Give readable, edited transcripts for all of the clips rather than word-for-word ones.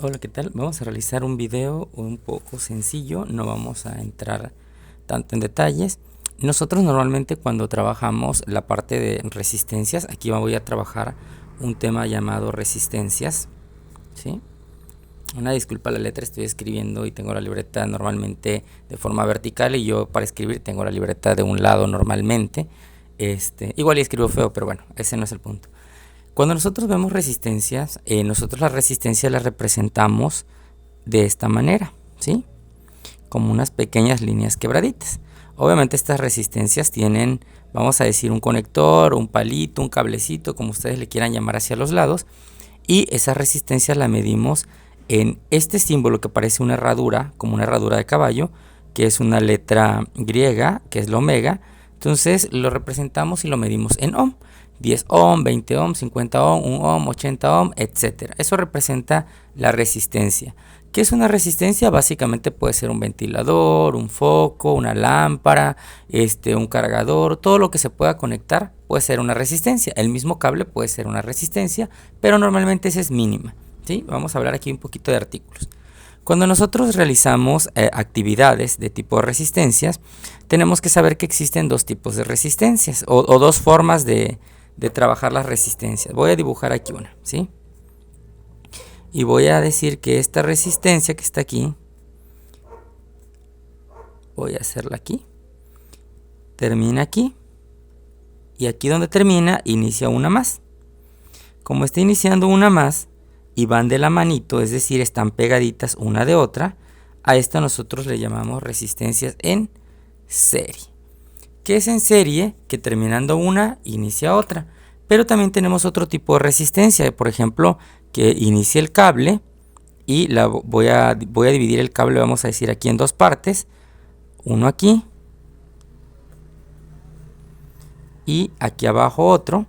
Hola, ¿qué tal? Vamos a realizar un video un poco sencillo, no vamos a entrar tanto en detalles. Nosotros normalmente cuando trabajamos la parte de resistencias, aquí voy a trabajar un tema llamado resistencias, ¿sí? Una disculpa la letra, estoy escribiendo y tengo la libreta normalmente de forma vertical y yo para escribir tengo la libreta de un lado normalmente. Igual y escribo feo, pero bueno, ese no es el punto. Cuando nosotros vemos resistencias, nosotros las resistencias las representamos de esta manera, ¿sí? Como unas pequeñas líneas quebraditas. Obviamente estas resistencias tienen, vamos a decir, un conector, un palito, un cablecito, como ustedes le quieran llamar, hacia los lados. Y esa resistencia la medimos en este símbolo que parece una herradura, como una herradura de caballo, que es una letra griega, que es la omega. Entonces lo representamos y lo medimos en ohm. 10 ohm, 20 ohm, 50 ohm, 1 ohm, 80 ohm, etc. Eso representa la resistencia. ¿Qué es una resistencia? Básicamente puede ser un ventilador, un foco, una lámpara, un cargador, todo lo que se pueda conectar puede ser una resistencia. El mismo cable puede ser una resistencia, pero normalmente esa es mínima, ¿sí? Vamos a hablar aquí un poquito de artículos. Cuando nosotros realizamos actividades de tipo de resistencias, tenemos que saber que existen dos tipos de resistencias o dos formas de trabajar las resistencias. Voy a dibujar aquí una, ¿sí? Y voy a decir que esta resistencia que está aquí, voy a hacerla aquí, termina aquí, y aquí donde termina inicia una más. Como está iniciando una más y van de la manito, es decir, están pegaditas una de otra, a esto nosotros le llamamos resistencias en serie. ¿Qué es en serie? Que terminando una inicia otra. Pero también tenemos otro tipo de resistencia, por ejemplo, que inicia el cable y voy a dividir el cable, vamos a decir aquí en dos partes, uno aquí y aquí abajo otro.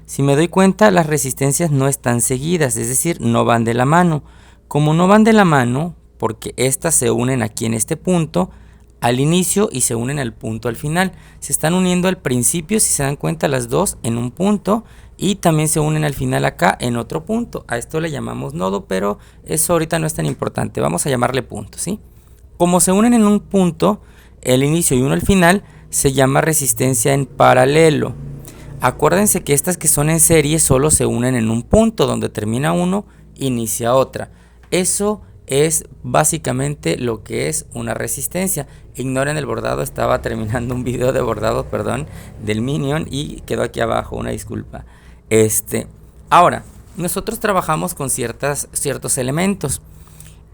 Si me doy cuenta, las resistencias no están seguidas, es decir, no van de la mano. Como no van de la mano, porque estas se unen aquí en este punto al inicio y se unen al punto al final. Se están uniendo al principio, si se dan cuenta, las dos en un punto y también se unen al final acá en otro punto. A esto le llamamos nodo, pero eso ahorita no es tan importante. Vamos a llamarle punto, ¿sí? Como se unen en un punto, el inicio y uno al final, se llama resistencia en paralelo. Acuérdense que estas que son en serie solo se unen en un punto, donde termina uno, inicia otra. Eso es básicamente lo que es una resistencia. Ignoren el bordado, estaba terminando un video de bordado, perdón, del Minion y quedó aquí abajo, una disculpa. Ahora, nosotros trabajamos con ciertos elementos.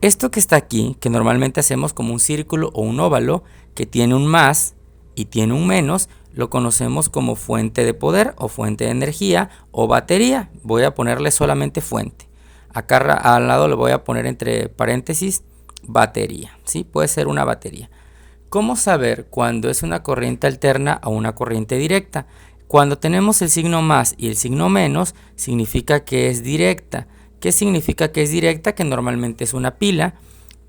Esto que está aquí, que normalmente hacemos como un círculo o un óvalo, que tiene un más y tiene un menos, lo conocemos como fuente de poder o fuente de energía o batería. Voy a ponerle solamente fuente. Acá al lado le voy a poner entre paréntesis batería, ¿sí? Puede ser una batería. ¿Cómo saber cuándo es una corriente alterna o una corriente directa? Cuando tenemos el signo más y el signo menos, significa que es directa. ¿Qué significa que es directa? Que normalmente es una pila,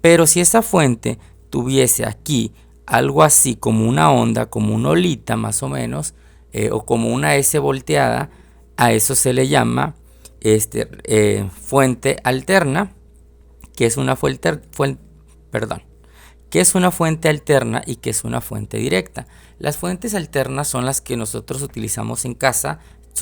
pero si esa fuente tuviese aquí algo así como una onda, como una olita más o menos, o como una S volteada, a eso se le llama fuente alterna, que es una ¿qué es una fuente alterna y qué es una fuente directa? Las fuentes alternas son las que nosotros utilizamos en casa,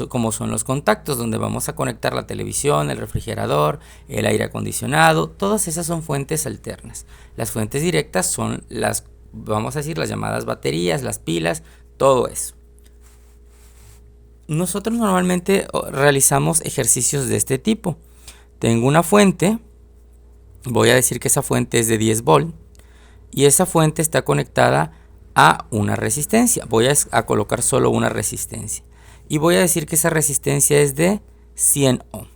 como son los contactos, donde vamos a conectar la televisión, el refrigerador, el aire acondicionado. Todas esas son fuentes alternas. Las fuentes directas son las, vamos a decir, las llamadas baterías, las pilas, todo eso. Nosotros normalmente realizamos ejercicios de este tipo. Tengo una fuente, voy a decir que esa fuente es de 10 volt y esa fuente está conectada a una resistencia. Voy a colocar solo una resistencia y voy a decir que esa resistencia es de 100 ohm.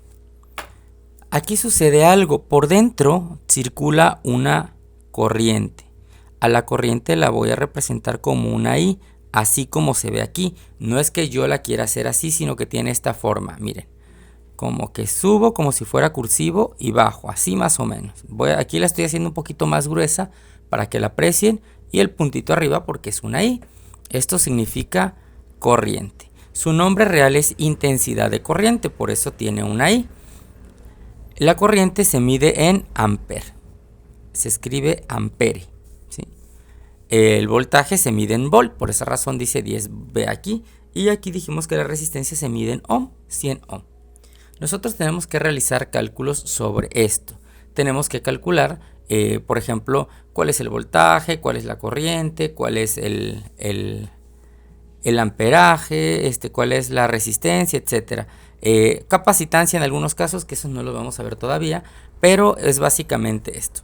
Aquí sucede algo, por dentro circula una corriente. A la corriente la voy a representar como una I, así como se ve aquí. No es que yo la quiera hacer así, sino que tiene esta forma, miren. Como que subo como si fuera cursivo y bajo, así más o menos. Aquí la estoy haciendo un poquito más gruesa para que la aprecien, y el puntito arriba porque es una I. Esto significa corriente. Su nombre real es intensidad de corriente, por eso tiene una I. La corriente se mide en ampere, se escribe ampere, ¿sí? El voltaje se mide en volt, por esa razón dice 10V aquí, y aquí dijimos que la resistencia se mide en ohm, 100 ohm. Nosotros tenemos que realizar cálculos sobre esto. Tenemos que calcular, por ejemplo, cuál es el voltaje, cuál es la corriente, cuál es el amperaje, cuál es la resistencia, etcétera. Capacitancia en algunos casos, que eso no lo vamos a ver todavía, pero es básicamente esto.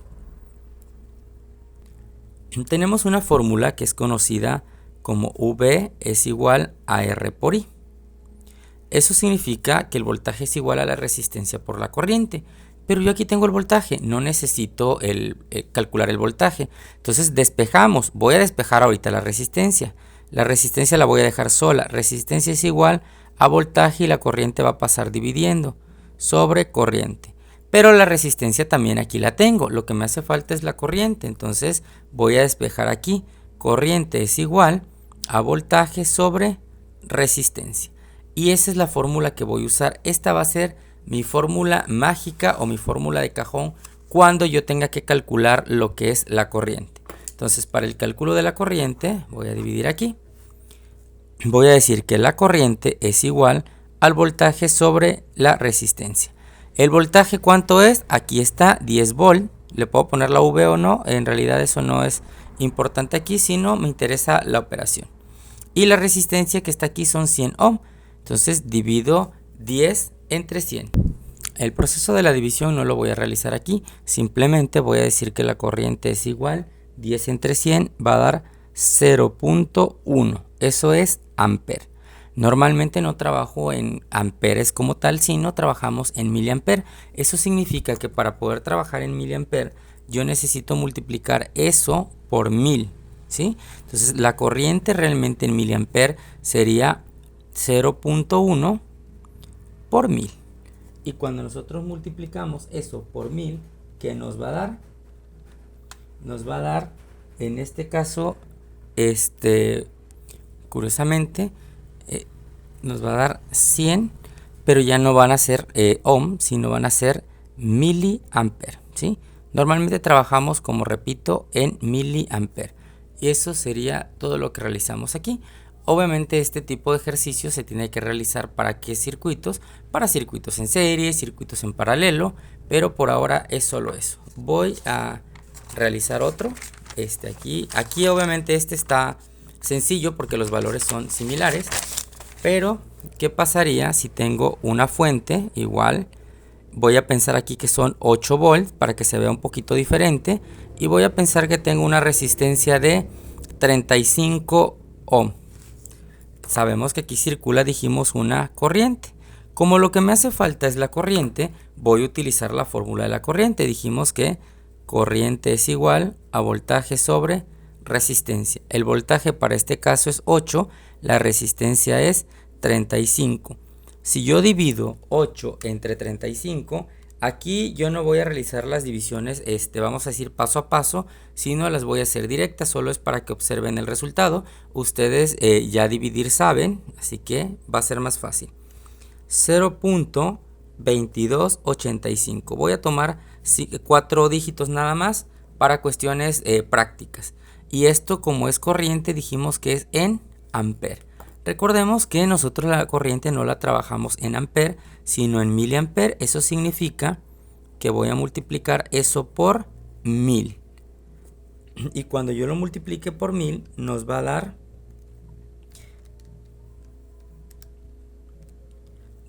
Tenemos una fórmula que es conocida como V es igual a R por I. Eso significa que el voltaje es igual a la resistencia por la corriente. Pero yo aquí tengo el voltaje, no necesito calcular el voltaje. Entonces despejamos, voy a despejar ahorita la resistencia. La resistencia la voy a dejar sola. Resistencia es igual a voltaje y la corriente va a pasar dividiendo sobre corriente. Pero la resistencia también aquí la tengo. Lo que me hace falta es la corriente. Entonces voy a despejar aquí. Corriente es igual a voltaje sobre resistencia. Y esa es la fórmula que voy a usar. Esta va a ser mi fórmula mágica o mi fórmula de cajón cuando yo tenga que calcular lo que es la corriente. Entonces, para el cálculo de la corriente, voy a dividir aquí. Voy a decir que la corriente es igual al voltaje sobre la resistencia. ¿El voltaje cuánto es? Aquí está, 10 volt. ¿Le puedo poner la V o no? En realidad eso no es importante aquí, sino me interesa la operación. Y la resistencia que está aquí son 100 ohm. Entonces divido 10 entre 100. El proceso de la división no lo voy a realizar aquí. Simplemente voy a decir que la corriente es igual. 10 entre 100 va a dar 0.1. Eso es amper. Normalmente no trabajo en amperes como tal, sino trabajamos en miliamper. Eso significa que para poder trabajar en miliamper, yo necesito multiplicar eso por 1000. ¿Sí? Entonces la corriente realmente en miliamper sería 0.1 por 1000. Y cuando nosotros multiplicamos eso por 1000, ¿qué nos va a dar? Nos va a dar, en este caso, curiosamente, nos va a dar 100, pero ya no van a ser ohm, sino van a ser miliamper, ¿sí? Normalmente trabajamos, como repito, en miliamper. Y eso sería todo lo que realizamos aquí. Obviamente este tipo de ejercicio se tiene que realizar para qué circuitos, para circuitos en serie, circuitos en paralelo, pero por ahora es solo eso. Voy a realizar otro, aquí obviamente está sencillo porque los valores son similares, pero ¿qué pasaría si tengo una fuente igual? Voy a pensar aquí que son 8 volts para que se vea un poquito diferente, y voy a pensar que tengo una resistencia de 35 ohm. Sabemos que aquí circula, dijimos, una corriente. Como lo que me hace falta es la corriente, voy a utilizar la fórmula de la corriente. Dijimos que corriente es igual a voltaje sobre resistencia. El voltaje para este caso es 8, la resistencia es 35. Si yo divido 8 entre 35, aquí yo no voy a realizar las divisiones, vamos a decir paso a paso, sino las voy a hacer directas, solo es para que observen el resultado. Ustedes ya dividir saben, así que va a ser más fácil. 0.2285. Voy a tomar 4 dígitos nada más para cuestiones prácticas. Y esto, como es corriente, dijimos que es en amper. Recordemos que nosotros la corriente no la trabajamos en amper, sino en miliamper. Eso significa que voy a multiplicar eso por 1000. Y cuando yo lo multiplique por 1000, nos va a dar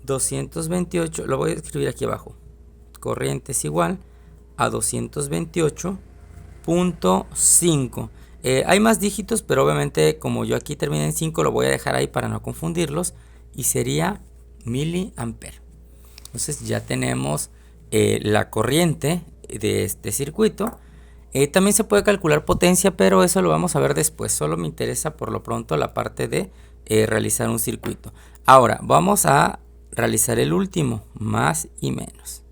228. Lo voy a escribir aquí abajo. Corriente es igual a 228.5. Hay más dígitos, pero obviamente como yo aquí terminé en 5, lo voy a dejar ahí para no confundirlos, y sería miliamper. Entonces ya tenemos la corriente de este circuito. También se puede calcular potencia, pero eso lo vamos a ver después. Solo me interesa por lo pronto la parte de realizar un circuito. Ahora vamos a realizar el último, más y menos.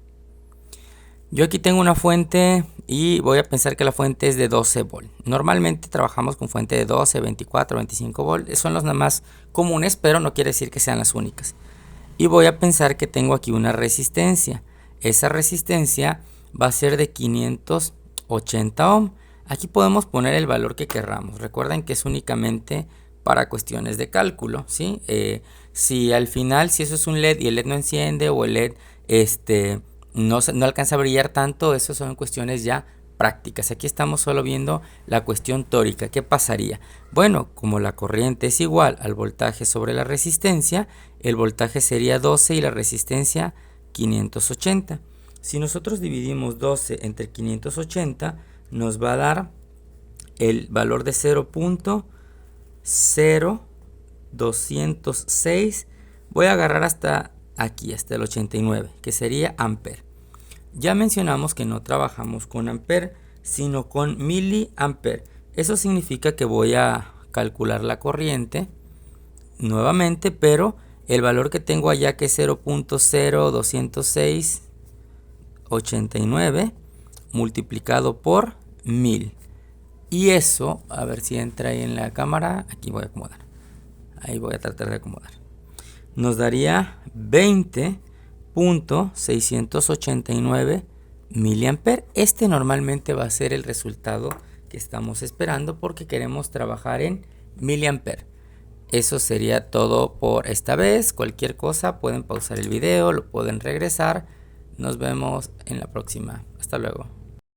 Yo aquí tengo una fuente y voy a pensar que la fuente es de 12 volt. Normalmente trabajamos con fuente de 12, 24, 25 volt. Son las más comunes, pero no quiere decir que sean las únicas. Y voy a pensar que tengo aquí una resistencia. esa resistencia va a ser de 580 ohm. Aquí podemos poner el valor que querramos. Recuerden que es únicamente para cuestiones de cálculo, ¿sí? Si al final, si eso es un LED y el LED no enciende o el LED no alcanza a brillar tanto, eso son cuestiones ya prácticas. Aquí estamos solo viendo la cuestión teórica. ¿Qué pasaría? Bueno, como la corriente es igual al voltaje sobre la resistencia, el voltaje sería 12 y la resistencia 580. Si nosotros dividimos 12 entre 580, nos va a dar el valor de 0.0206. Voy a agarrar hasta aquí, hasta el 89, que sería amper. Ya mencionamos que no trabajamos con amper, sino con miliamper. Eso significa que voy a calcular la corriente nuevamente, pero el valor que tengo allá, que es 0.020689 multiplicado por 1000. Y eso, a ver si entra ahí en la cámara, aquí voy a acomodar. Ahí voy a tratar de acomodar. Nos daría 20.689 miliamper. Este normalmente va a ser el resultado que estamos esperando porque queremos trabajar en miliamper. Eso sería todo por esta vez. Cualquier cosa pueden pausar el video, lo pueden regresar. Nos vemos en la próxima. Hasta luego.